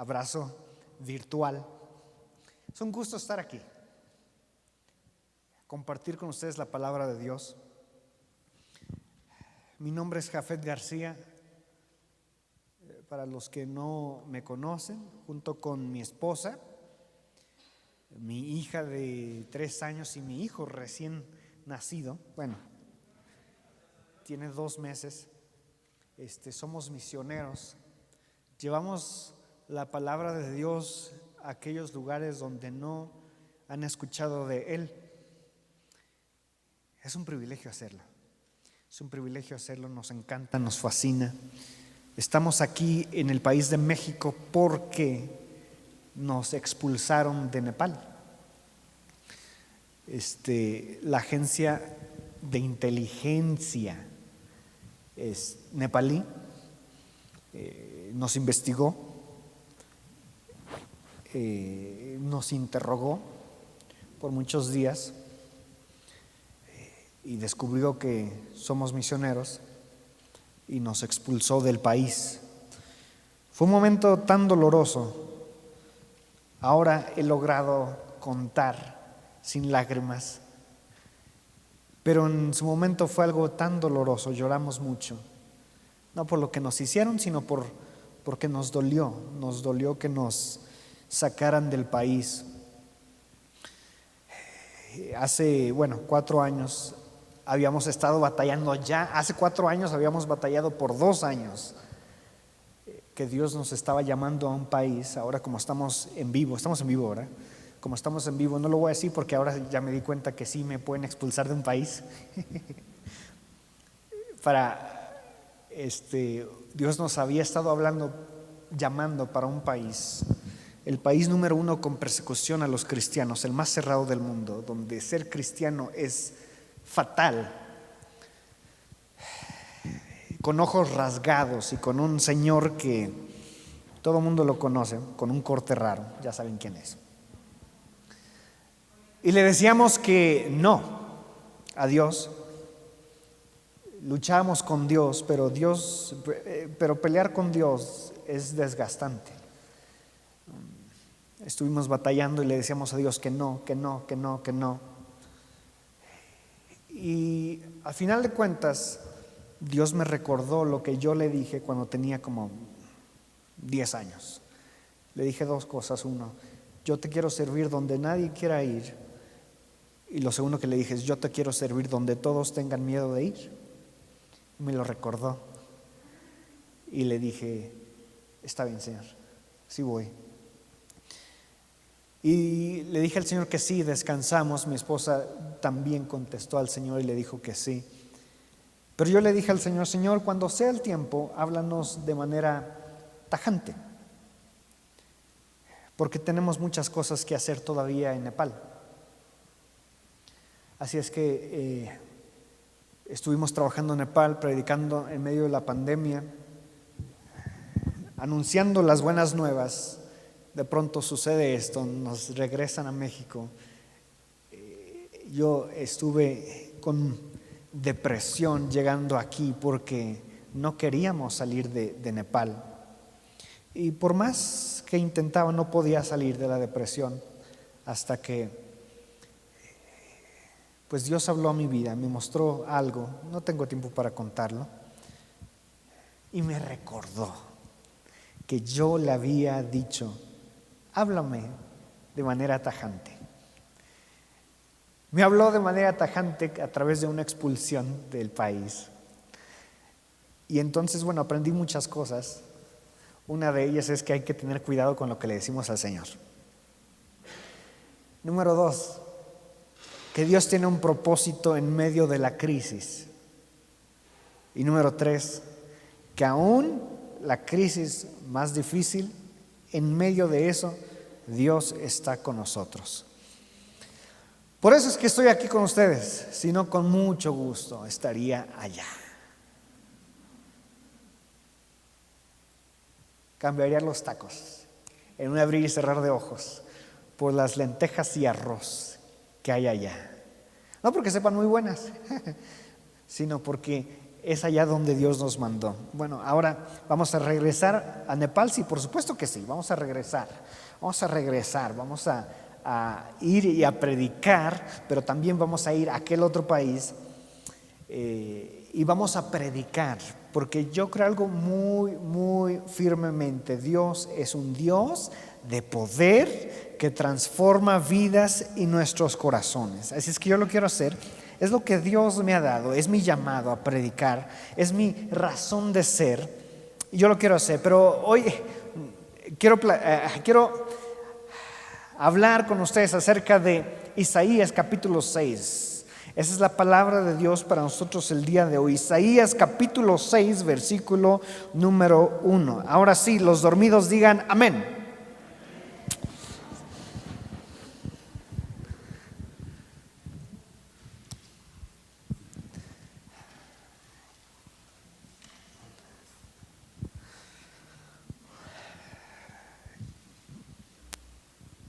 abrazo virtual. Es un gusto estar aquí, compartir con ustedes la palabra de Dios. Mi nombre es Jafet García. Para los que no me conocen, junto con mi esposa, mi hija de 3 años y mi hijo recién nacido, tiene 2 meses, somos misioneros. Llevamos la palabra de Dios a aquellos lugares donde no han escuchado de Él. Es un privilegio hacerlo. Es un privilegio hacerlo, nos encanta, nos fascina. Estamos aquí en el país de México porque nos expulsaron de Nepal. La agencia de inteligencia nepalí nos investigó, nos interrogó por muchos días y descubrió que somos misioneros y nos expulsó del país. Fue un momento tan doloroso. Ahora he logrado contar sin lágrimas, pero en su momento fue algo tan doloroso, lloramos mucho, no por lo que nos hicieron, sino porque nos dolió que nos sacaran del país. Hace 4 años habíamos estado batallando ya, hace 4 años habíamos batallado por 2 años, que Dios nos estaba llamando a un país. Ahora como estamos en vivo, ¿verdad? Como estamos en vivo, no lo voy a decir porque ahora ya me di cuenta que sí me pueden expulsar de un país. Dios nos había estado llamando para un país, el país número 1 con persecución a los cristianos, el más cerrado del mundo, donde ser cristiano es fatal, con ojos rasgados y con un señor que todo el mundo lo conoce, con un corte raro, ya saben quién es. Y le decíamos que no a Dios. Luchábamos con Dios, pero pelear con Dios es desgastante. Estuvimos batallando y le decíamos a Dios que no. Y al final de cuentas, Dios me recordó lo que yo le dije cuando tenía como 10 años. Le dije 2 cosas. 1, yo te quiero servir donde nadie quiera ir. Y lo segundo que le dije es, yo te quiero servir donde todos tengan miedo de ir. Y me lo recordó. Y le dije, está bien, Señor, sí voy. Y le dije al Señor que sí, descansamos. Mi esposa también contestó al Señor y le dijo que sí. Pero yo le dije al Señor, Señor, cuando sea el tiempo, háblanos de manera tajante, porque tenemos muchas cosas que hacer todavía en Nepal. Así es que estuvimos trabajando en Nepal, predicando en medio de la pandemia, anunciando las buenas nuevas. De pronto sucede esto, nos regresan a México. Yo estuve con depresión llegando aquí porque no queríamos salir de Nepal. Y por más que intentaba, no podía salir de la depresión hasta que pues Dios habló a mi vida, me mostró algo, no tengo tiempo para contarlo, y me recordó que yo le había dicho, háblame de manera tajante. Me habló de manera tajante a través de una expulsión del país. Y entonces, aprendí muchas cosas. Una de ellas es que hay que tener cuidado con lo que le decimos al Señor. Número 2, que Dios tiene un propósito en medio de la crisis. Y número 3, que aún la crisis más difícil, en medio de eso, Dios está con nosotros. Por eso es que estoy aquí con ustedes, si no, con mucho gusto estaría allá. Cambiaría los tacos en un abrir y cerrar de ojos por las lentejas y arroz que hay allá. No porque sepan muy buenas, sino porque es allá donde Dios nos mandó. Bueno, ahora vamos a regresar a Nepal. Sí, por supuesto que sí, vamos a regresar, vamos a ir y a predicar, pero también vamos a ir a aquel otro país y vamos a predicar, porque yo creo algo muy, muy firmemente: Dios es un Dios de poder que transforma vidas y nuestros corazones. Así es que yo lo quiero hacer. Es lo que Dios me ha dado, es mi llamado a predicar, es mi razón de ser, y yo lo quiero hacer. Pero hoy quiero hablar con ustedes acerca de Isaías capítulo 6. Esa es la palabra de Dios para nosotros el día de hoy. Isaías capítulo 6, versículo número 1. Ahora sí, los dormidos digan amén.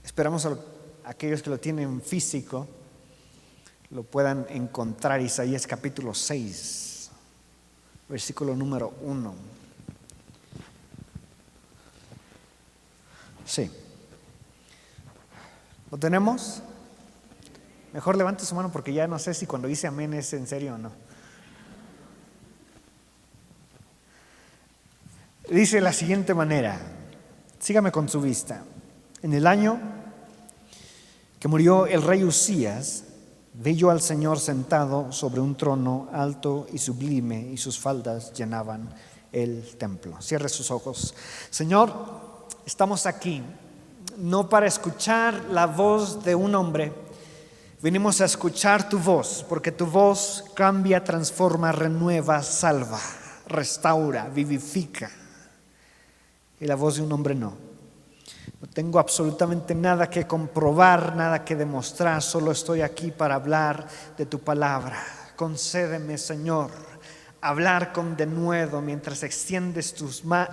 Esperamos a aquellos que lo tienen físico lo puedan encontrar. Isaías capítulo 6, versículo número 1. Sí. ¿Lo tenemos? Mejor levante su mano, porque ya no sé si cuando dice amén es en serio o no. Dice de la siguiente manera, sígame con su vista. En el año que murió el rey Uzías, vi yo al Señor sentado sobre un trono alto y sublime, y sus faldas llenaban el templo. Cierre sus ojos. Señor, estamos aquí no para escuchar la voz de un hombre. Venimos a escuchar tu voz, porque tu voz cambia, transforma, renueva, salva, restaura, vivifica. Y la voz de un hombre no. No tengo absolutamente nada que comprobar, nada que demostrar, solo estoy aquí para hablar de tu palabra. Concédeme, Señor, hablar con denuedo mientras extiendes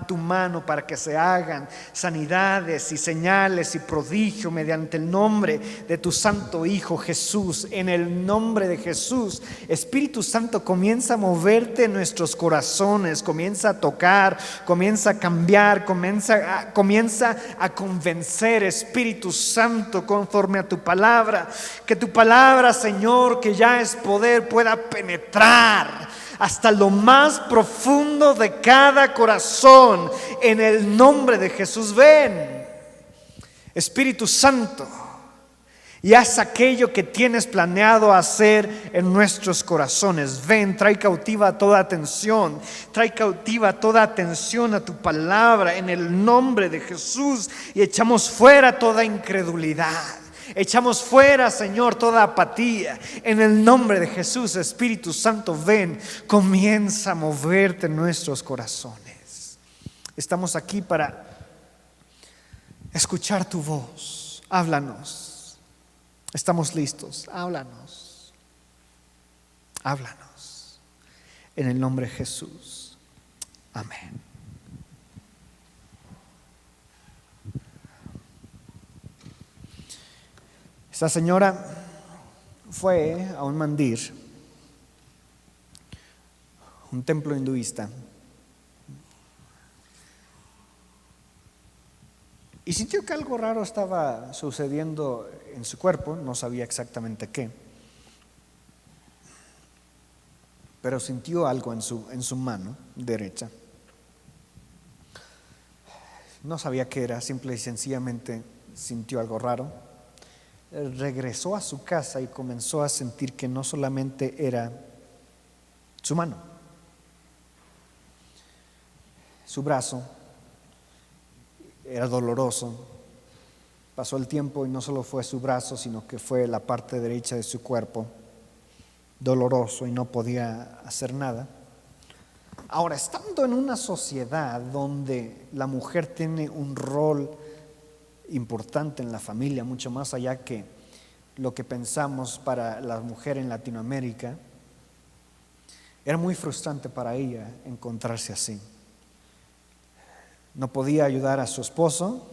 tu mano para que se hagan sanidades y señales y prodigio mediante el nombre de tu santo Hijo Jesús. En el nombre de Jesús, Espíritu Santo, comienza a moverte en nuestros corazones, comienza a tocar, comienza a cambiar, comienza a convencer, Espíritu Santo, conforme a tu palabra. Que tu palabra, Señor, que ya es poder, pueda penetrar hasta lo más profundo de cada corazón. En el nombre de Jesús, ven, Espíritu Santo, y haz aquello que tienes planeado hacer en nuestros corazones. Ven, trae cautiva toda atención a tu palabra en el nombre de Jesús, y echamos fuera toda incredulidad. Echamos fuera, Señor, toda apatía. En el nombre de Jesús, Espíritu Santo, ven, comienza a moverte en nuestros corazones. Estamos aquí para escuchar tu voz. Háblanos. Estamos listos. Háblanos. En el nombre de Jesús. Amén. Esta señora fue a un mandir, un templo hinduista, y sintió que algo raro estaba sucediendo en su cuerpo. No sabía exactamente qué, pero sintió algo en su mano derecha. No sabía qué era, simple y sencillamente sintió algo raro. Regresó a su casa y comenzó a sentir que no solamente era su mano, su brazo era doloroso. Pasó el tiempo y no solo fue su brazo, sino que fue la parte derecha de su cuerpo doloroso y no podía hacer nada. Ahora, estando en una sociedad donde la mujer tiene un rol importante en la familia, mucho más allá que lo que pensamos para la mujer en Latinoamérica, era muy frustrante para ella encontrarse así. No podía ayudar a su esposo,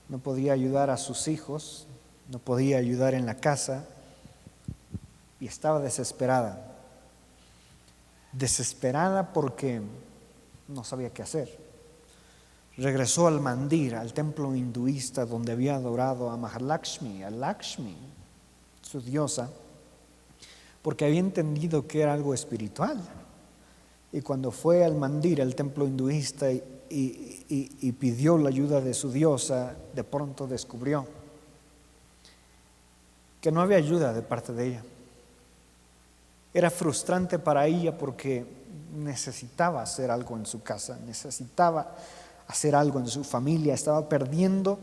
no podía ayudar a sus hijos, no podía ayudar en la casa, y estaba desesperada. desesperada porque no sabía qué hacer. Regresó al mandir, al templo hinduista donde había adorado a Mahalakshmi, a Lakshmi, su diosa, porque había entendido que era algo espiritual. Y cuando fue al mandir, al templo hinduista, y pidió la ayuda de su diosa, de pronto descubrió que no había ayuda de parte de ella. Era frustrante para ella porque necesitaba hacer algo en su casa, necesitaba hacer algo en su familia, estaba perdiendo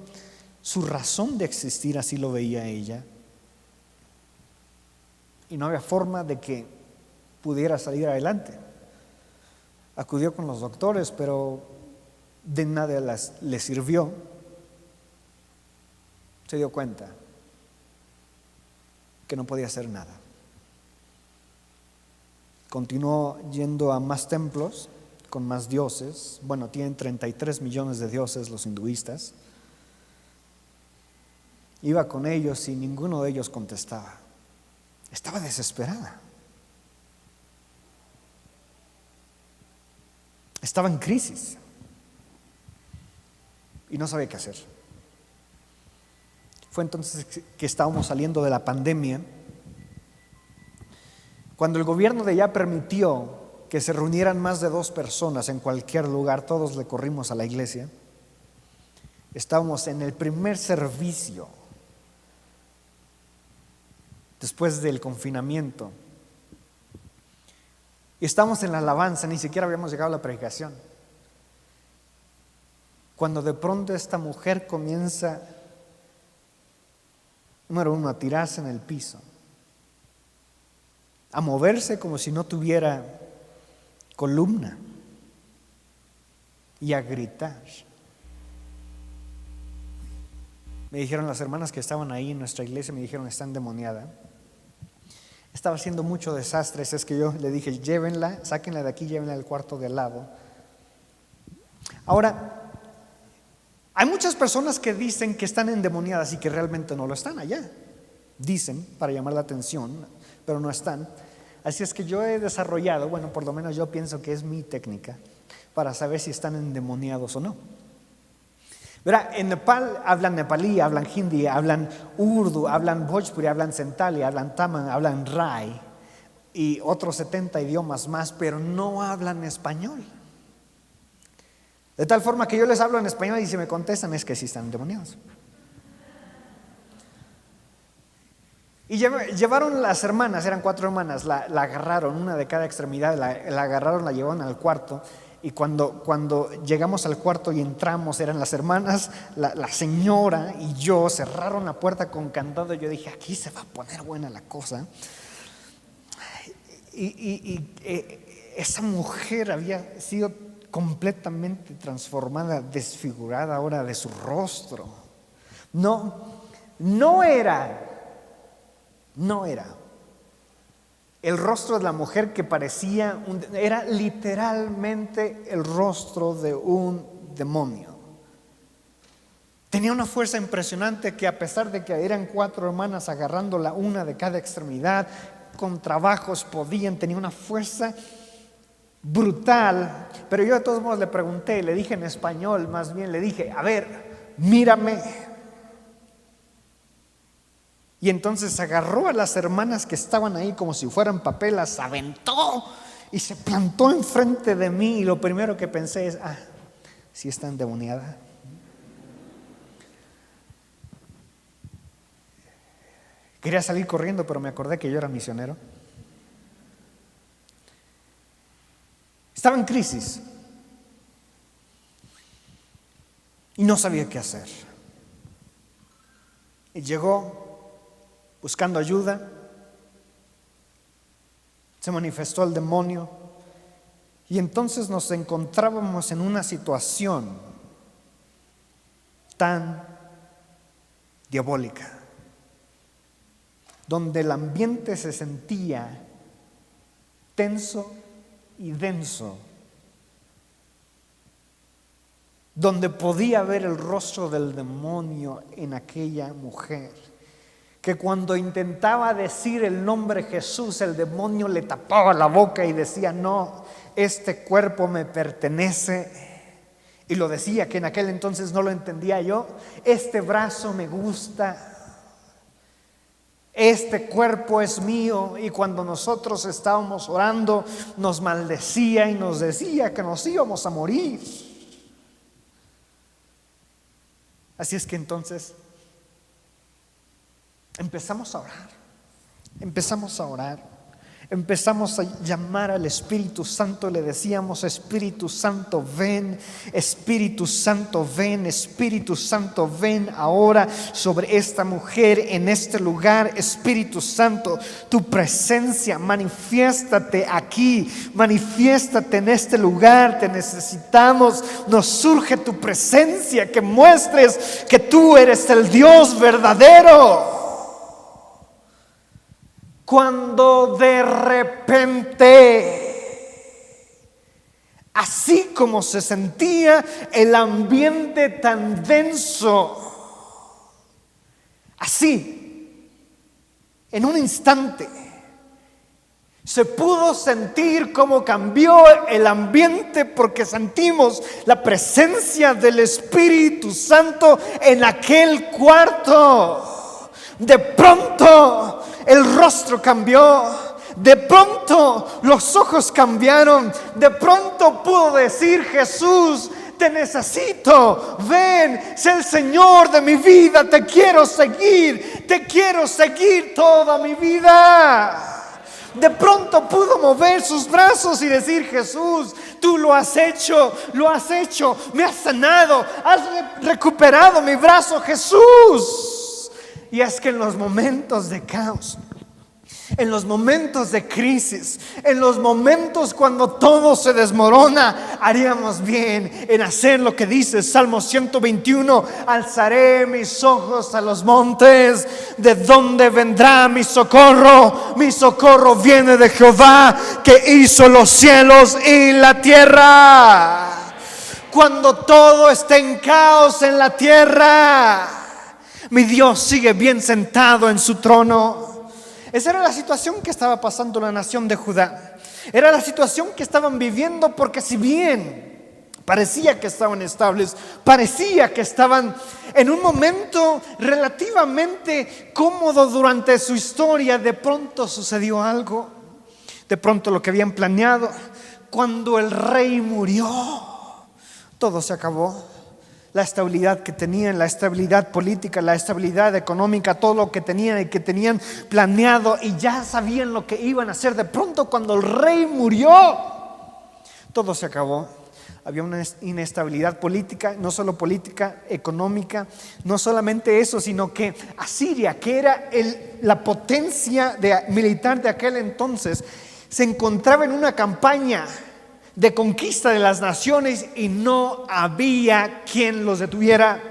su razón de existir, así lo veía ella. Y no había forma de que pudiera salir adelante. Acudió con los doctores, pero de nada le sirvió. Se dio cuenta que no podía hacer nada. Continuó yendo a más templos con más dioses. Bueno, tienen 33 millones de dioses los hinduistas. Iba con ellos y ninguno de ellos contestaba. Estaba desesperada. Estaba en crisis y no sabía qué hacer. Fue entonces que estábamos saliendo de la pandemia, cuando el gobierno de allá permitió que se reunieran más de 2 personas en cualquier lugar. Todos le corrimos a la iglesia. Estábamos en el primer servicio después del confinamiento. Y estamos en la alabanza, ni siquiera habíamos llegado a la predicación, cuando de pronto esta mujer comienza, número 1, a tirarse en el piso, a moverse como si no tuviera columna y a gritar. Me dijeron las hermanas que estaban ahí en nuestra iglesia, me dijeron, está endemoniada. Estaba haciendo mucho desastre. Es que yo le dije, llévenla, sáquenla de aquí, llévenla al cuarto de al lado. Ahora, hay muchas personas que dicen que están endemoniadas y que realmente no lo están allá. Dicen para llamar la atención, pero no están. Así es que yo he desarrollado, bueno, por lo menos yo pienso que es mi técnica para saber si están endemoniados o no. Verá, en Nepal hablan nepalí, hablan hindi, hablan urdu, hablan bhojpuri, hablan santali, hablan tamil, hablan rai y otros 70 idiomas más, pero no hablan español. De tal forma que yo les hablo en español y si me contestan es que sí están endemoniados. Y llevaron las hermanas, eran 4 hermanas, la agarraron, una de cada extremidad, la agarraron, la llevaron al cuarto. Y cuando llegamos al cuarto y entramos, eran las hermanas, la señora y yo, cerraron la puerta con candado. Yo dije, aquí se va a poner buena la cosa. Y esa mujer había sido completamente transformada, desfigurada ahora de su rostro. No era el rostro de la mujer que parecía era literalmente el rostro de un demonio. Tenía una fuerza impresionante que, a pesar de que eran 4 hermanas agarrándola una de cada extremidad, con trabajos tenía una fuerza brutal. Pero yo de todos modos le pregunté, le dije en español, más bien le dije, a ver, mírame. Y entonces agarró a las hermanas que estaban ahí como si fueran papel, las aventó y se plantó enfrente de mí. Y lo primero que pensé es, sí está endemoniada. Quería salir corriendo, pero me acordé que yo era misionero. Estaba en crisis y no sabía qué hacer. Y llegó buscando ayuda, se manifestó el demonio y entonces nos encontrábamos en una situación tan diabólica, donde el ambiente se sentía tenso y denso, donde podía ver el rostro del demonio en aquella mujer, que cuando intentaba decir el nombre Jesús, el demonio le tapaba la boca y decía: no, este cuerpo me pertenece. Y lo decía, que en aquel entonces no lo entendía yo: este brazo me gusta, este cuerpo es mío. Y cuando nosotros estábamos orando, nos maldecía y nos decía que nos íbamos a morir. Así es que entonces empezamos a orar, empezamos a llamar al Espíritu Santo. Le decíamos: Espíritu Santo, ven, Espíritu Santo, ven, Espíritu Santo, ven ahora sobre esta mujer en este lugar. Espíritu Santo, tu presencia, manifiéstate aquí, manifiéstate en este lugar. Te necesitamos, nos surge tu presencia, que muestres que tú eres el Dios verdadero. Cuando de repente, así como se sentía el ambiente tan denso, así, en un instante, se pudo sentir cómo cambió el ambiente, porque sentimos la presencia del Espíritu Santo en aquel cuarto. De pronto el rostro cambió, de pronto los ojos cambiaron, de pronto pudo decir: Jesús, te necesito, ven, sé el Señor de mi vida, te quiero seguir toda mi vida. De pronto pudo mover sus brazos y decir: Jesús, tú lo has hecho, me has sanado, has recuperado mi brazo, Jesús. Y es que en los momentos de caos, en los momentos de crisis, en los momentos cuando todo se desmorona, haríamos bien en hacer lo que dice Salmo 121: alzaré mis ojos a los montes, ¿de dónde vendrá mi socorro? Mi socorro viene de Jehová, que hizo los cielos y la tierra. Cuando todo está en caos en la tierra, mi Dios sigue bien sentado en su trono. Esa era la situación que estaba pasando la nación de Judá. Era la situación que estaban viviendo, porque si bien parecía que estaban estables, parecía que estaban en un momento relativamente cómodo durante su historia, de pronto sucedió algo. De pronto lo que habían planeado, cuando el rey murió, todo se acabó. La estabilidad que tenían, la estabilidad política, la estabilidad económica, todo lo que tenían y que tenían planeado y ya sabían lo que iban a hacer, de pronto cuando el rey murió, todo se acabó. Había una inestabilidad política, no solo política, económica. No solamente eso, sino que Asiria, que era la potencia militar de aquel entonces, se encontraba en una campaña de conquista de las naciones y no había quien los detuviera.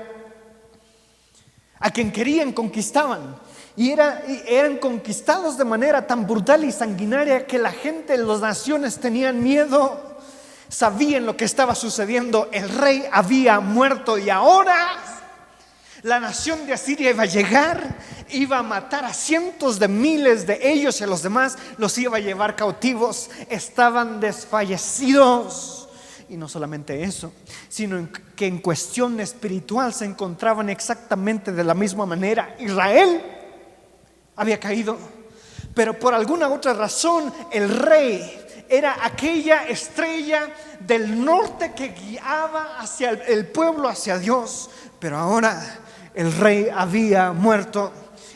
A quien querían conquistaban, y eran conquistados de manera tan brutal y sanguinaria que la gente de las naciones tenían miedo. Sabían lo que estaba sucediendo: el rey había muerto y ahora la nación de Asiria iba a llegar, iba a matar a cientos de miles de ellos, y a los demás los iba a llevar cautivos. Estaban desfallecidos. Y no solamente eso, sino que en cuestión espiritual se encontraban exactamente de la misma manera. Israel había caído, pero por alguna otra razón el rey era aquella estrella del norte que guiaba hacia el pueblo, hacia Dios. Pero ahora el rey había muerto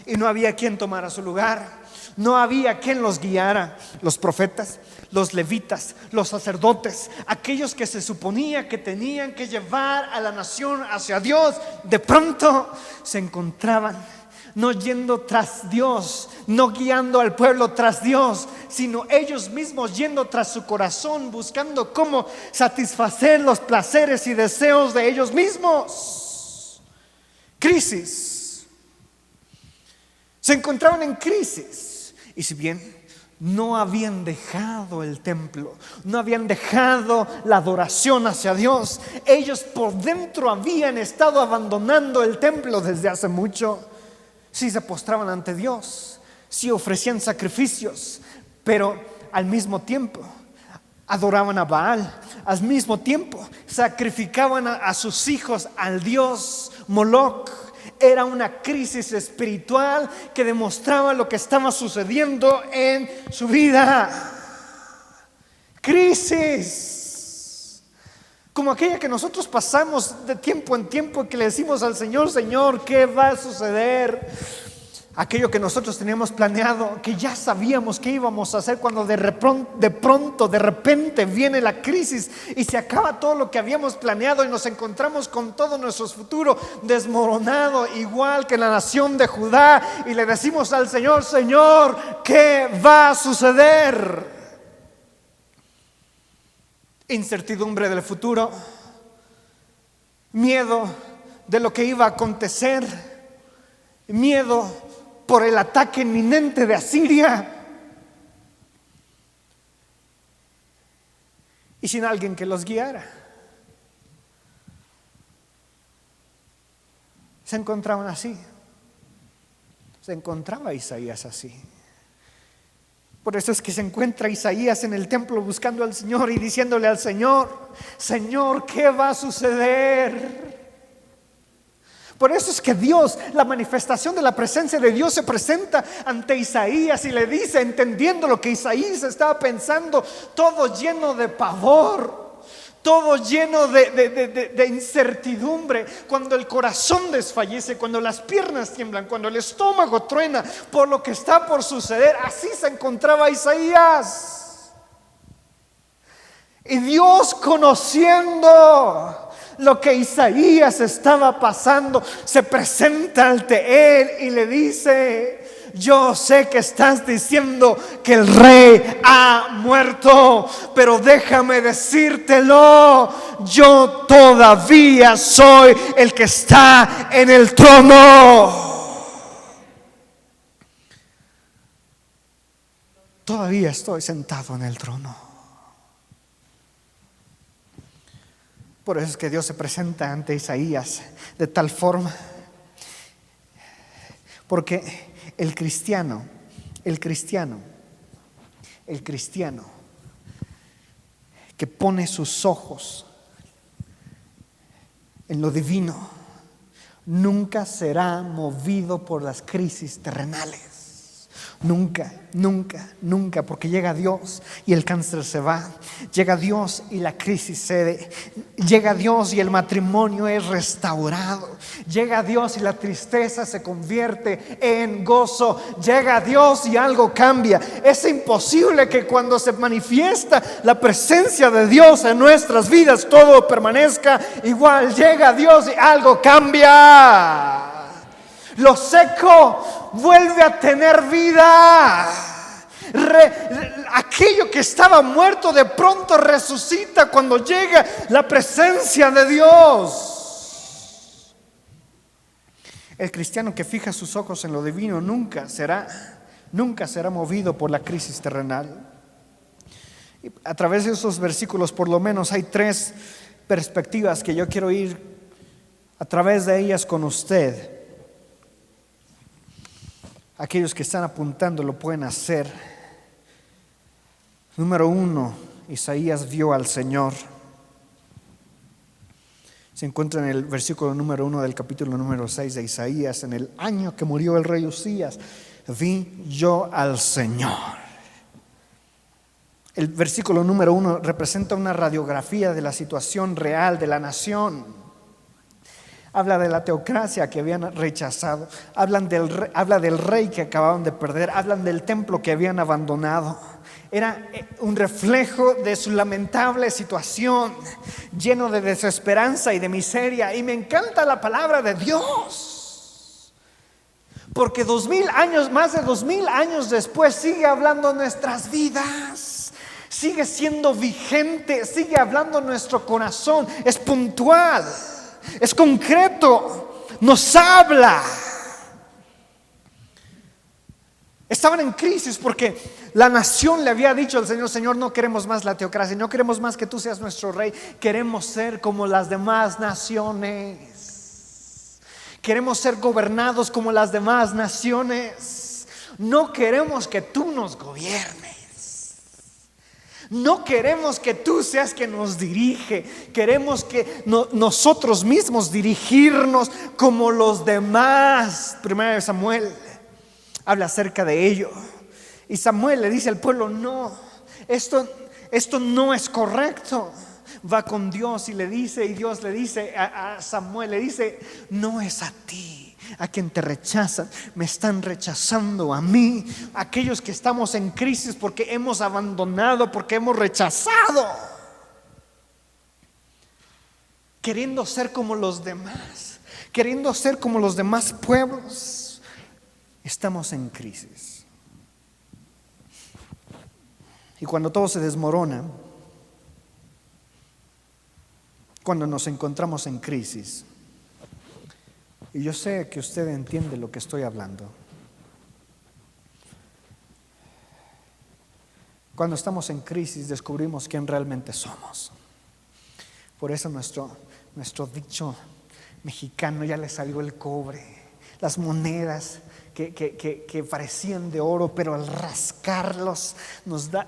y no había quien tomara su lugar. No había quien los guiara. Los profetas, los levitas, los sacerdotes, aquellos que se suponía que tenían que llevar a la nación hacia Dios, de pronto se encontraban no yendo tras Dios, no guiando al pueblo tras Dios, sino ellos mismos yendo tras su corazón, buscando cómo satisfacer los placeres y deseos de ellos mismos. Crisis. Se encontraban en crisis. Y si bien no habían dejado el templo, no habían dejado la adoración hacia Dios, ellos por dentro habían estado abandonando el templo desde hace mucho. sí se postraban ante Dios, sí ofrecían sacrificios, pero al mismo tiempo adoraban a Baal, al mismo tiempo sacrificaban a sus hijos al dios Moloch. Era una crisis espiritual que demostraba lo que estaba sucediendo en su vida. Crisis como aquella que nosotros pasamos de tiempo en tiempo, que le decimos al Señor: Señor, ¿qué va a suceder? Aquello que nosotros teníamos planeado, que ya sabíamos que íbamos a hacer, cuando de repente viene la crisis y se acaba todo lo que habíamos planeado y nos encontramos con todo nuestro futuro desmoronado, igual que la nación de Judá, y le decimos al Señor: Señor, ¿qué va a suceder? Incertidumbre del futuro, miedo de lo que iba a acontecer, miedo por el ataque inminente de Asiria, y sin alguien que los guiara. Se encontraban así. Se encontraba Isaías así. Por eso es que se encuentra Isaías en el templo buscando al Señor y diciéndole al Señor: Señor, ¿qué va a suceder? Por eso es que Dios, la manifestación de la presencia de Dios, se presenta ante Isaías y le dice, entendiendo lo que Isaías estaba pensando, todo lleno de pavor, todo lleno de incertidumbre, cuando el corazón desfallece, cuando las piernas tiemblan, cuando el estómago truena por lo que está por suceder. Así se encontraba Isaías. Y Dios, conociendo lo que Isaías estaba pasando, se presenta ante él y le dice: yo sé que estás diciendo que el rey ha muerto, pero déjame decírtelo, yo todavía soy el que está en el trono. Todavía estoy sentado en el trono. Por eso es que Dios se presenta ante Isaías de tal forma, porque el cristiano que pone sus ojos en lo divino nunca será movido por las crisis terrenales. Nunca, porque llega Dios y el cáncer se va, llega Dios y la crisis cede, llega Dios y el matrimonio es restaurado, llega Dios y la tristeza se convierte en gozo, llega Dios y algo cambia. Es imposible que cuando se manifiesta la presencia de Dios en nuestras vidas todo permanezca igual. Llega Dios y algo cambia. Lo seco vuelve a tener vida. Aquello que estaba muerto de pronto resucita cuando llega la presencia de Dios. El cristiano que fija sus ojos en lo divino nunca será movido por la crisis terrenal. Y a través de esos versículos, por lo menos, hay 3 perspectivas que yo quiero ir a través de ellas con usted. Aquellos que están apuntando lo pueden hacer. Número 1, Isaías vio al Señor. Se encuentra en el versículo número 1 del capítulo número 6 de Isaías. En el año que murió el rey Usías, vi yo al Señor. El versículo número 1 representa una radiografía de la situación real de la nación. Habla de la teocracia que habían rechazado, habla del rey que acababan de perder, hablan del templo que habían abandonado. Era un reflejo de su lamentable situación, lleno de desesperanza y de miseria. Y me encanta la palabra de Dios, porque más de 2000 años después sigue hablando nuestras vidas, sigue siendo vigente, sigue hablando nuestro corazón, es puntual, es concreto, nos habla. Estaban en crisis porque la nación le había dicho al Señor: Señor, no queremos más la teocracia, no queremos más que tú seas nuestro rey, queremos ser como las demás naciones. Queremos ser gobernados como las demás naciones. No queremos que tú nos gobiernes. No queremos que tú seas quien nos dirige. Queremos que nosotros mismos dirigirnos como los demás. Primera de Samuel habla acerca de ello. Y Samuel le dice al pueblo: no, esto no es correcto. Va con Dios y le dice, y Dios le dice a Samuel, le dice: no es a ti a quien te rechazan, me están rechazando a mí. Aquellos que estamos en crisis porque hemos abandonado, porque hemos rechazado, queriendo ser como los demás, queriendo ser como los demás pueblos, estamos en crisis. Y cuando todo se desmorona, cuando nos encontramos en crisis, y yo sé que usted entiende lo que estoy hablando, cuando estamos en crisis descubrimos quién realmente somos. Por eso nuestro dicho mexicano: ya le salió el cobre. Las monedas que parecían de oro, pero al rascarlos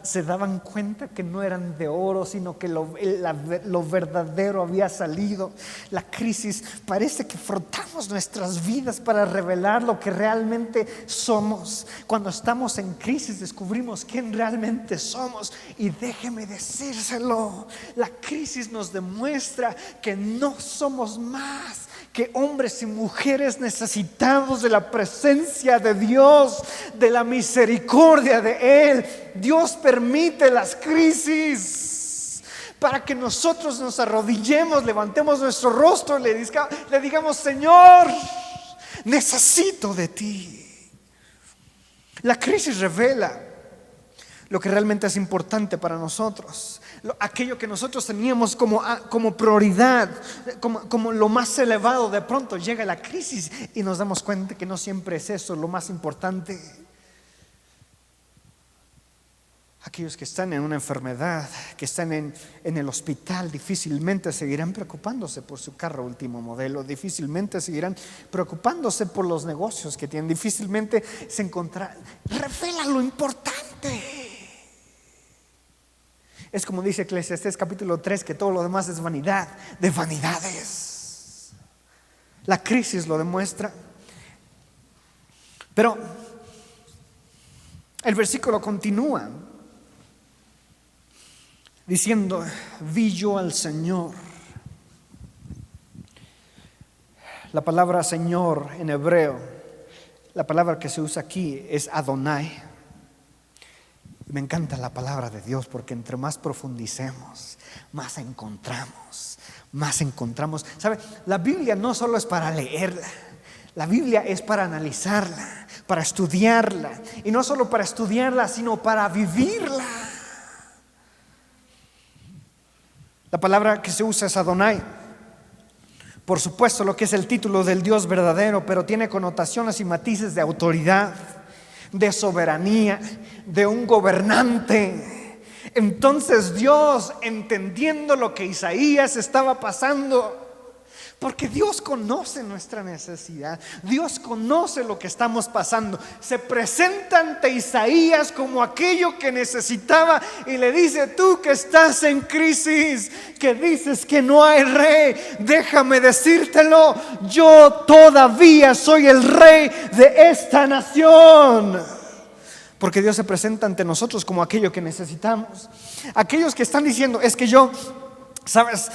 se daban cuenta que no eran de oro, sino que lo verdadero había salido. La crisis parece que frotamos nuestras vidas para revelar lo que realmente somos. Cuando estamos en crisis descubrimos quién realmente somos. Y déjeme decírselo, la crisis nos demuestra que no somos más que hombres y mujeres necesitados de la presencia de Dios, de la misericordia de Él. Dios permite las crisis para que nosotros nos arrodillemos, levantemos nuestro rostro y le digamos: Señor, necesito de ti. La crisis revela lo que realmente es importante para nosotros. Aquello que nosotros teníamos como prioridad, como lo más elevado, de pronto llega la crisis y nos damos cuenta que no siempre es eso lo más importante. Aquellos que están en una enfermedad, que están en el hospital, difícilmente seguirán preocupándose por su carro último modelo, difícilmente seguirán preocupándose por los negocios que tienen, difícilmente se encontrarán. Revela lo importante. Es como dice Eclesiastés capítulo 3, que todo lo demás es vanidad de vanidades. La crisis lo demuestra. Pero el versículo continúa diciendo: vi yo al Señor. La palabra Señor en hebreo, la palabra que se usa aquí es Adonai. Me encanta la palabra de Dios, porque entre más profundicemos, más encontramos. ¿Sabe? La Biblia no solo es para leerla, la Biblia es para analizarla, para estudiarla. Y no solo para estudiarla, sino para vivirla. La palabra que se usa es Adonai. Por supuesto, lo que es el título del Dios verdadero, pero tiene connotaciones y matices de autoridad, de soberanía, de un gobernante. Entonces Dios, entendiendo lo que Isaías estaba pasando, porque Dios conoce nuestra necesidad, Dios conoce lo que estamos pasando, se presenta ante Isaías como aquello que necesitaba y le dice: tú que estás en crisis, que dices que no hay rey, déjame decírtelo, yo todavía soy el rey de esta nación. Porque Dios se presenta ante nosotros como aquello que necesitamos. Aquellos que están diciendo: es que yo, ¿sabes?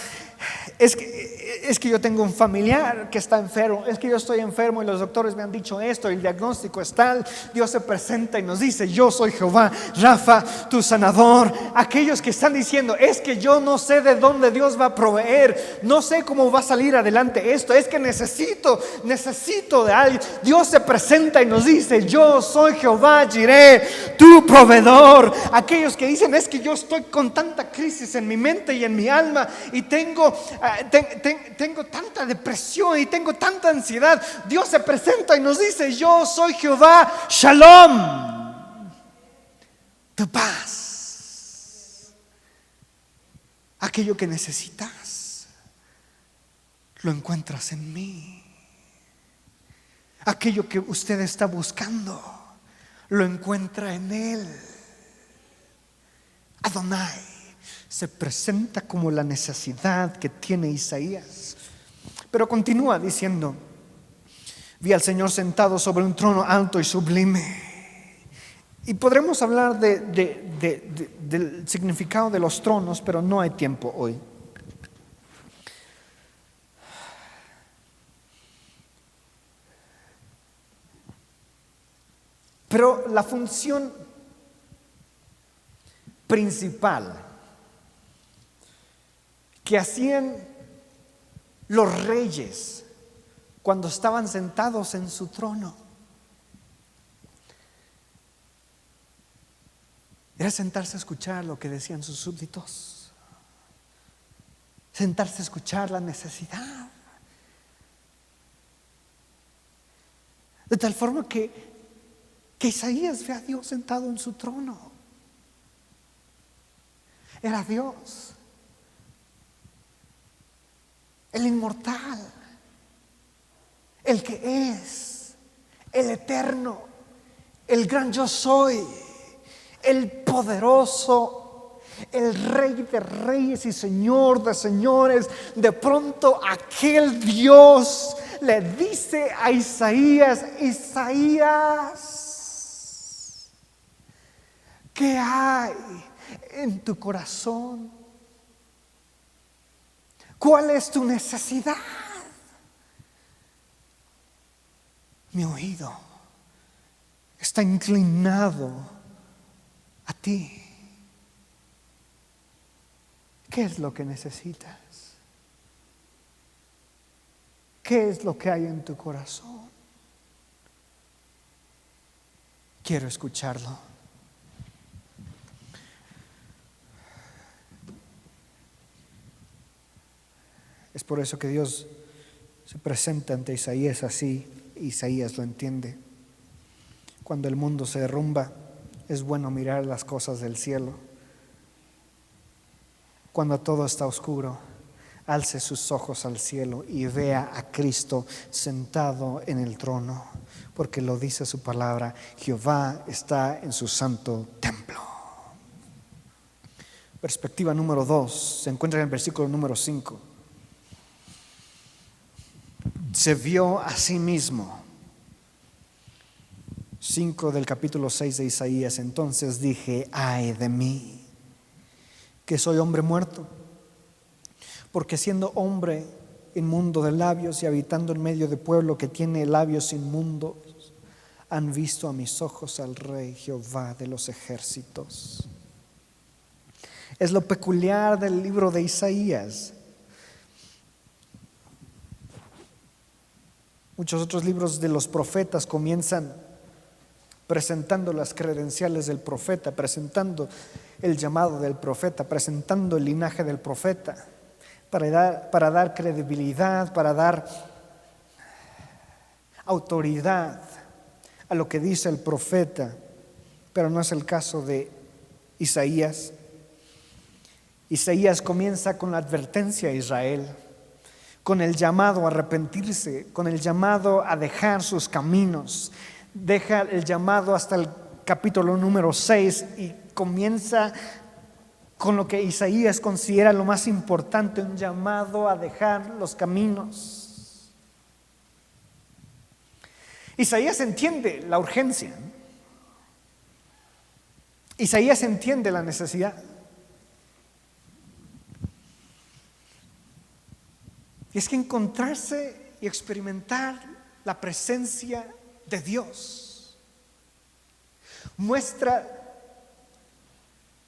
Es que yo tengo un familiar que está enfermo, es que yo estoy enfermo y los doctores me han dicho esto y el diagnóstico es tal. Dios se presenta y nos dice: yo soy Jehová Rafa, tu sanador. Aquellos que están diciendo: es que yo no sé de dónde Dios va a proveer, no sé cómo va a salir adelante esto, es que necesito de alguien. Dios se presenta y nos dice: yo soy Jehová Jireh, tu proveedor. Aquellos que dicen: es que yo estoy con tanta crisis en mi mente y en mi alma y tengo tanta depresión y tengo tanta ansiedad. Dios se presenta y nos dice: yo soy Jehová Shalom, tu paz. Aquello que necesitas lo encuentras en mí. Aquello que usted está buscando, lo encuentra en Él. Adonai se presenta como la necesidad que tiene Isaías. Pero continúa diciendo: vi al Señor sentado sobre un trono alto y sublime. Y podremos hablar del significado de los tronos, pero no hay tiempo hoy. Pero la función principal que hacían los reyes cuando estaban sentados en su trono era sentarse a escuchar lo que decían sus súbditos, sentarse a escuchar la necesidad, de tal forma que Isaías ve a Dios sentado en su trono. Era Dios, el inmortal, el que es, el eterno, el gran yo soy, el poderoso, el Rey de reyes y Señor de señores. De pronto aquel Dios le dice a Isaías: Isaías, ¿qué hay en tu corazón? ¿Cuál es tu necesidad? Mi oído está inclinado a ti. ¿Qué es lo que necesitas? ¿Qué es lo que hay en tu corazón? Quiero escucharlo. Es por eso que Dios se presenta ante Isaías así. Isaías lo entiende. Cuando el mundo se derrumba, es bueno mirar las cosas del cielo. Cuando todo está oscuro, alce sus ojos al cielo y vea a Cristo sentado en el trono, porque lo dice su palabra: Jehová está en su santo templo. Perspectiva número 2 se encuentra en el versículo número 5. Se vio a sí mismo. 5 del capítulo 6 de Isaías. Entonces dije: ay de mí, que soy hombre muerto, porque siendo hombre inmundo de labios y habitando en medio de pueblo que tiene labios inmundos, han visto a mis ojos al Rey Jehová de los ejércitos. Es lo peculiar del libro de Isaías. Muchos otros libros de los profetas comienzan presentando las credenciales del profeta, presentando el llamado del profeta, presentando el linaje del profeta, para dar credibilidad, para dar autoridad a lo que dice el profeta. Pero no es el caso de Isaías. Isaías comienza con la advertencia a Israel, con el llamado a arrepentirse, con el llamado a dejar sus caminos. Deja el llamado hasta el capítulo número 6 y comienza con lo que Isaías considera lo más importante: un llamado a dejar los caminos. Isaías entiende la urgencia. Isaías entiende la necesidad. Y es que encontrarse y experimentar la presencia de Dios muestra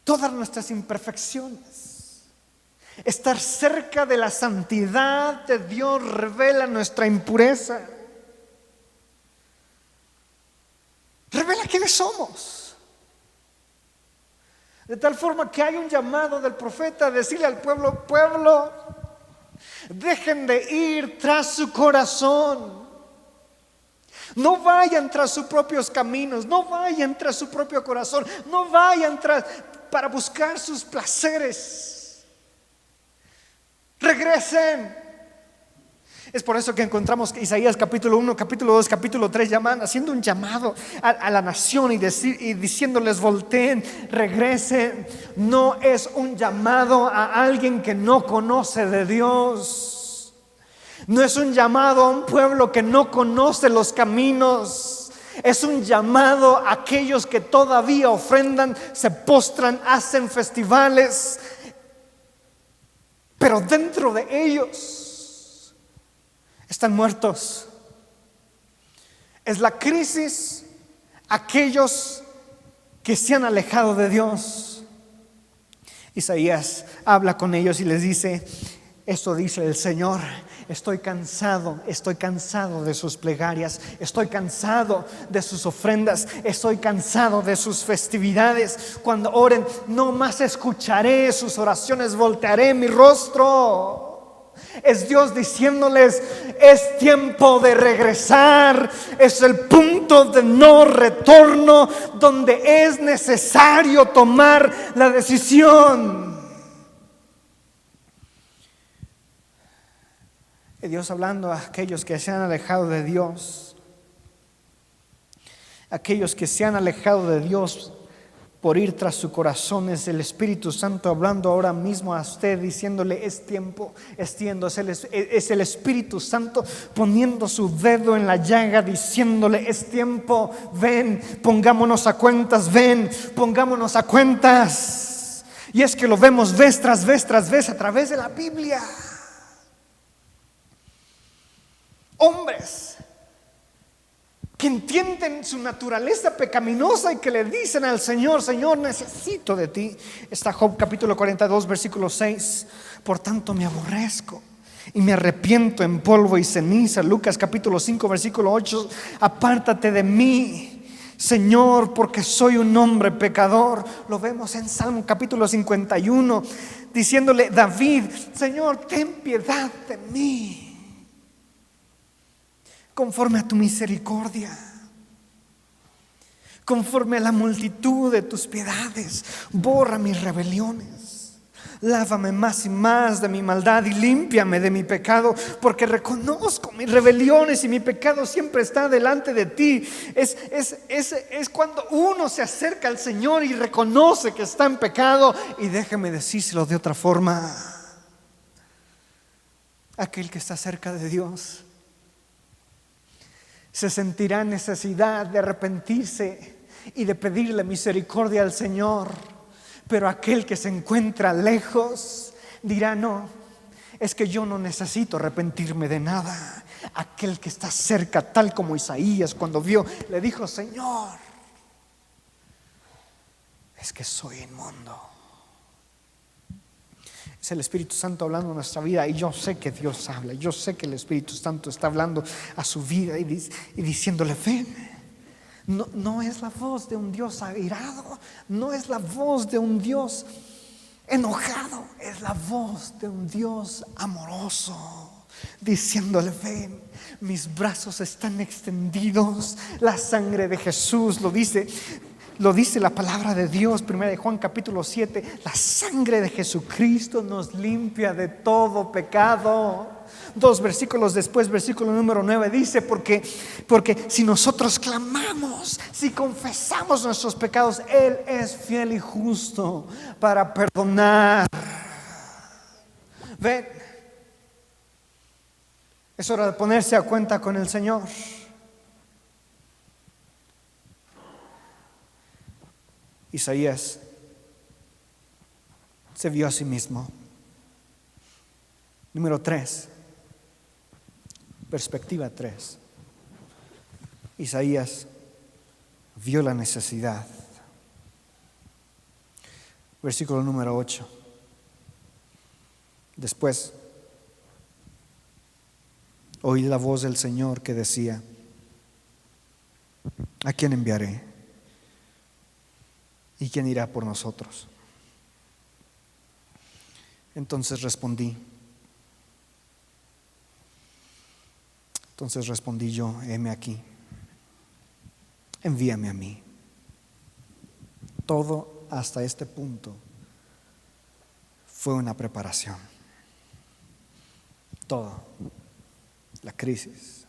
todas nuestras imperfecciones. Estar cerca de la santidad de Dios revela nuestra impureza, revela quiénes somos. De tal forma que hay un llamado del profeta a decirle al pueblo: pueblo, dejen de ir tras su corazón. No vayan tras sus propios caminos, no vayan tras su propio corazón, no vayan para buscar sus placeres. Regresen Es por eso que encontramos que Isaías capítulo 1, capítulo 2, capítulo 3 haciendo un llamado a la nación y diciéndoles: volteen, regresen. No es un llamado a alguien que no conoce de Dios. No es un llamado a un pueblo que no conoce los caminos. Es un llamado a aquellos que todavía ofrendan, se postran, hacen festivales, pero dentro de ellos están muertos. Es la crisis, aquellos que se han alejado de Dios. Isaías habla con ellos y les dice: esto dice el Señor: estoy cansado de sus plegarias, estoy cansado de sus ofrendas, estoy cansado de sus festividades. Cuando oren, no más escucharé sus oraciones, voltearé mi rostro. Es Dios diciéndoles: es tiempo de regresar. Es el punto de no retorno donde es necesario tomar la decisión. Y Dios hablando a aquellos que se han alejado de Dios, aquellos que se han alejado de Dios por ir tras su corazón. Es el Espíritu Santo hablando ahora mismo a usted, diciéndole: es tiempo, es tiempo. Es el Espíritu Santo poniendo su dedo en la llaga, diciéndole: es tiempo, ven, pongámonos a cuentas, ven, pongámonos a cuentas. Y es que lo vemos vez tras vez tras vez a través de la Biblia. Hombres que entienden su naturaleza pecaminosa y que le dicen al Señor: Señor, necesito de ti. Está Job capítulo 42 versículo 6: por tanto me aborrezco y me arrepiento en polvo y ceniza. Lucas capítulo 5 versículo 8: apártate de mí, Señor, porque soy un hombre pecador. Lo vemos en Salmo capítulo 51 diciéndole David: Señor, ten piedad de mí, conforme a tu misericordia, conforme a la multitud de tus piedades, borra mis rebeliones, lávame más y más de mi maldad y límpiame de mi pecado, porque reconozco mis rebeliones y mi pecado siempre está delante de ti. Es cuando uno se acerca al Señor y reconoce que está en pecado. Y déjeme decírselo de otra forma: aquel que está cerca de Dios se sentirá necesidad de arrepentirse y de pedirle misericordia al Señor. Pero aquel que se encuentra lejos dirá: no, es que yo no necesito arrepentirme de nada. Aquel que está cerca, tal como Isaías cuando vio, le dijo: Señor, es que soy inmundo. Es el Espíritu Santo hablando en nuestra vida. Y yo sé que Dios habla, yo sé que el Espíritu Santo está hablando a su vida y diciéndole: ven. No es la voz de un Dios airado, no es la voz de un Dios enojado, es la voz de un Dios amoroso, diciéndole: ven, mis brazos están extendidos. La sangre de Jesús lo dice la palabra de Dios, 1 Juan capítulo 7: la sangre de Jesucristo nos limpia de todo pecado. 2 versículos después, versículo número 9 dice: porque si nosotros clamamos, si confesamos nuestros pecados, Él es fiel y justo para perdonar. Ven, es hora de ponerse a cuenta con el Señor. Isaías se vio a sí mismo. Número 3, perspectiva 3. Isaías vio la necesidad. Versículo número 8. Después oí la voz del Señor que decía: ¿a quién enviaré? ¿Y quién irá por nosotros? Entonces respondí yo: heme aquí, envíame a mí. Todo hasta este punto fue una preparación. Todo. la crisis,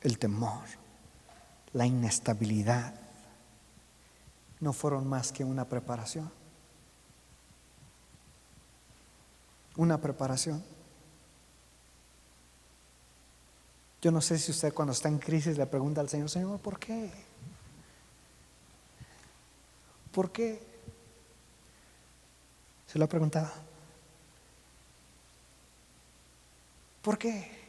el temor, la inestabilidad, no fueron más que una preparación. Una preparación. Yo no sé si usted cuando está en crisis le pregunta al Señor: Señor, ¿por qué? ¿Por qué? ¿Se lo ha preguntado? ¿Por qué?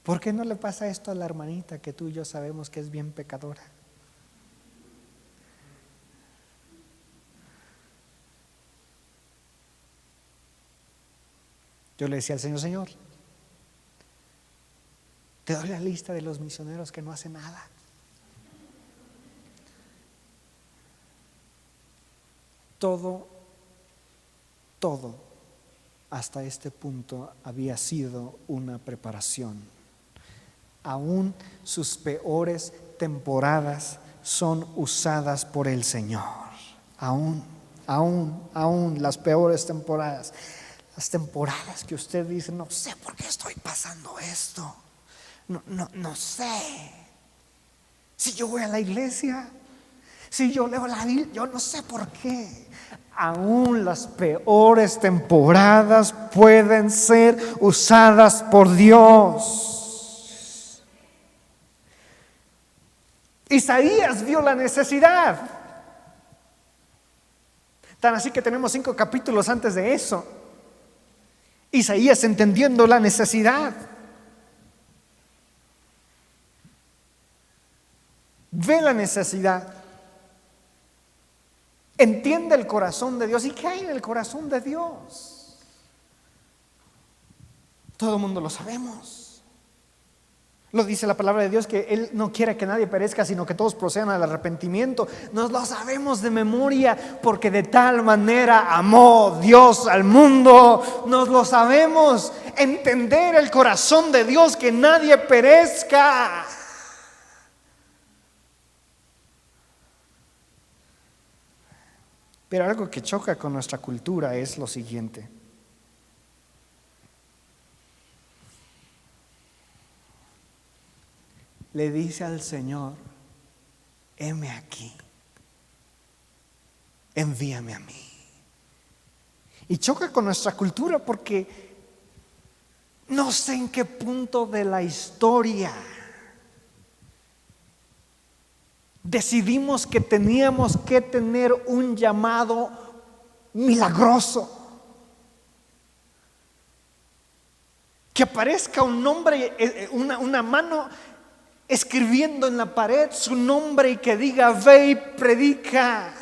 ¿Por qué no le pasa esto a la hermanita que tú y yo sabemos que es bien pecadora? Yo le decía al Señor: Señor, te doy la lista de los misioneros que no hacen nada. Todo hasta este punto había sido una preparación. Aún sus peores temporadas son usadas por el Señor. Aún las peores temporadas. Las temporadas que usted dice: no sé por qué estoy pasando esto. No sé. Si yo voy a la iglesia, si yo leo la Biblia, yo no sé por qué. Aún las peores temporadas pueden ser usadas por Dios. Isaías vio la necesidad. Tan así que tenemos 5 capítulos antes de eso. Isaías entendiendo la necesidad. Ve la necesidad. Entiende el corazón de Dios. ¿Y qué hay en el corazón de Dios? Todo el mundo lo sabemos. Lo dice la palabra de Dios, que Él no quiere que nadie perezca, sino que todos procedan al arrepentimiento. Nos lo sabemos de memoria, porque de tal manera amó Dios al mundo. Nos lo sabemos. Entender el corazón de Dios, que nadie perezca. Pero algo que choca con nuestra cultura es lo siguiente. Le dice al Señor: heme aquí, envíame a mí. Y choca con nuestra cultura porque no sé en qué punto de la historia decidimos que teníamos que tener un llamado milagroso. Que aparezca un nombre, una mano escribiendo en la pared su nombre, y que diga: ve y predica.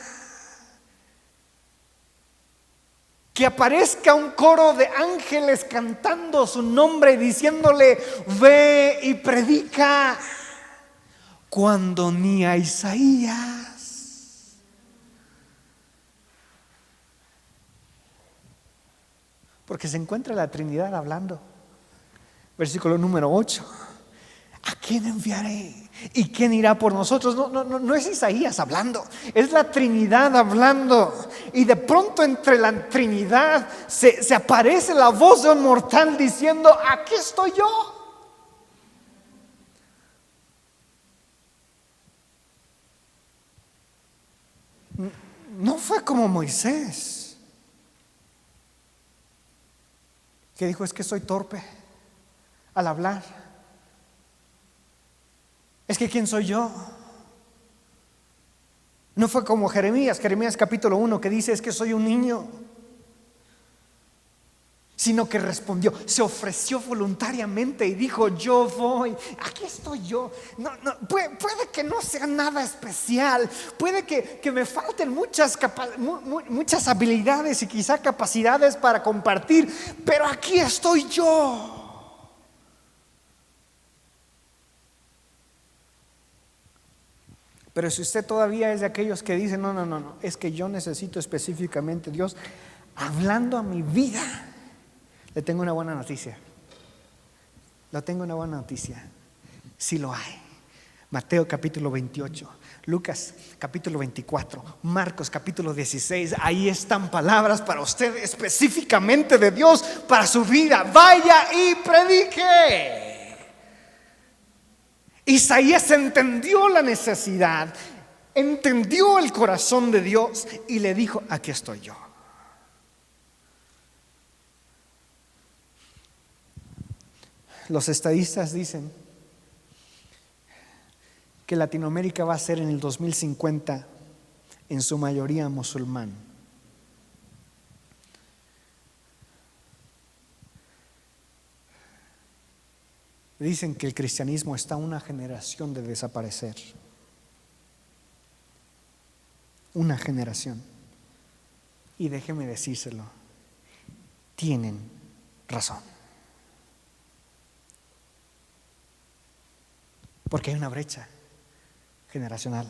Que aparezca un coro de ángeles cantando su nombre y diciéndole: ve y predica. Cuando ni a Isaías. Porque se encuentra la Trinidad hablando. Versículo número 8. ¿A quién enviaré? ¿Y quién irá por nosotros? No es Isaías hablando, es la Trinidad hablando. Y de pronto entre la Trinidad se aparece la voz de un mortal diciendo: aquí estoy yo. No fue como Moisés, que dijo: es que soy torpe al hablar. Es que ¿quién soy yo? No fue como Jeremías capítulo 1, que dice: es que soy un niño. Sino que respondió, se ofreció voluntariamente y dijo: yo voy, aquí estoy yo. Puede que no sea nada especial, puede que me falten muchas habilidades y quizá capacidades para compartir, pero aquí estoy yo. Pero si usted todavía es de aquellos que dicen: no, es que yo necesito específicamente Dios hablando a mi vida, le tengo una buena noticia. Sí lo hay. Mateo capítulo 28, Lucas capítulo 24, Marcos capítulo 16. Ahí están palabras para usted específicamente de Dios para su vida. Vaya y predique. Isaías entendió la necesidad, entendió el corazón de Dios y le dijo: aquí estoy yo. Los estadistas dicen que Latinoamérica va a ser en el 2050 en su mayoría musulmán. Dicen que el cristianismo está a una generación de desaparecer. Una generación. Y déjeme decírselo, tienen razón. Porque hay una brecha generacional.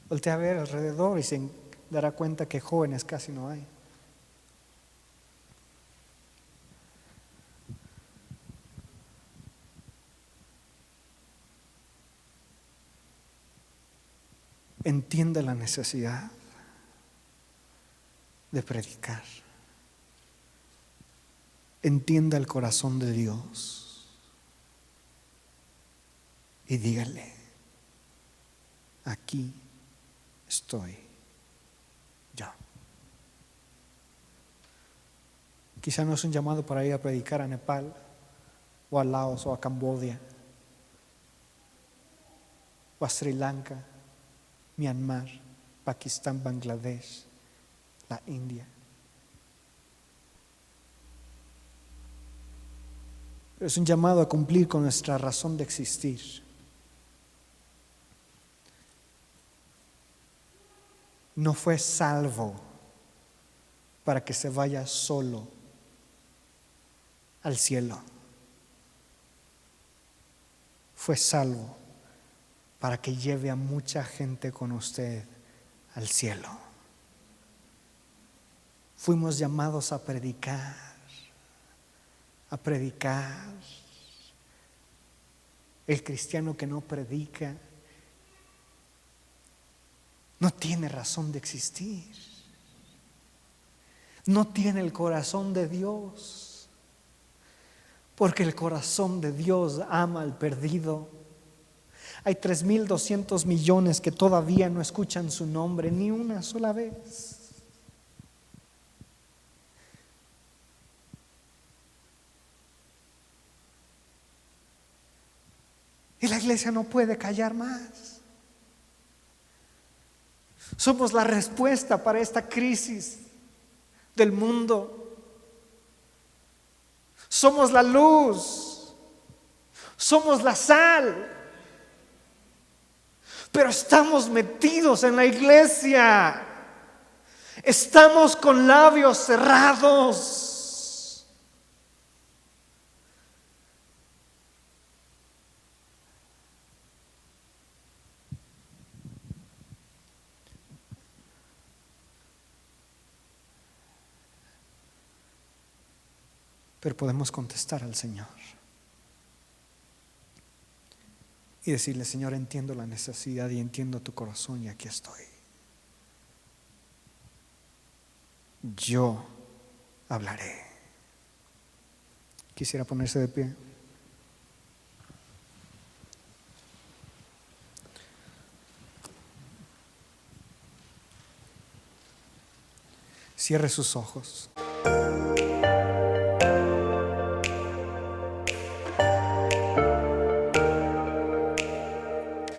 Voltea a ver alrededor y se dará cuenta que jóvenes casi no hay. Entiende la necesidad de predicar. Entienda el corazón de Dios y dígale: aquí estoy yo. Quizá no es un llamado para ir a predicar a Nepal o a Laos o a Camboya o a Sri Lanka, Myanmar, Pakistán, Bangladesh, la India. Pero es un llamado a cumplir con nuestra razón de existir. No fue salvo para que se vaya solo al cielo. Fue salvo para que lleve a mucha gente con usted al cielo. Fuimos llamados a predicar. A predicar. El cristiano que no predica no tiene razón de existir. No tiene el corazón de Dios. Porque el corazón de Dios ama al perdido. Hay 3.200 millones que todavía no escuchan su nombre ni una sola vez. Y la iglesia no puede callar más. Somos la respuesta para esta crisis del mundo. Somos la luz. Somos la sal. Pero estamos metidos en la iglesia. Estamos con labios cerrados. Pero podemos contestar al Señor y decirle: Señor, entiendo la necesidad y entiendo tu corazón y aquí estoy. Yo hablaré. Quisiera ponerse de pie. Cierre sus ojos.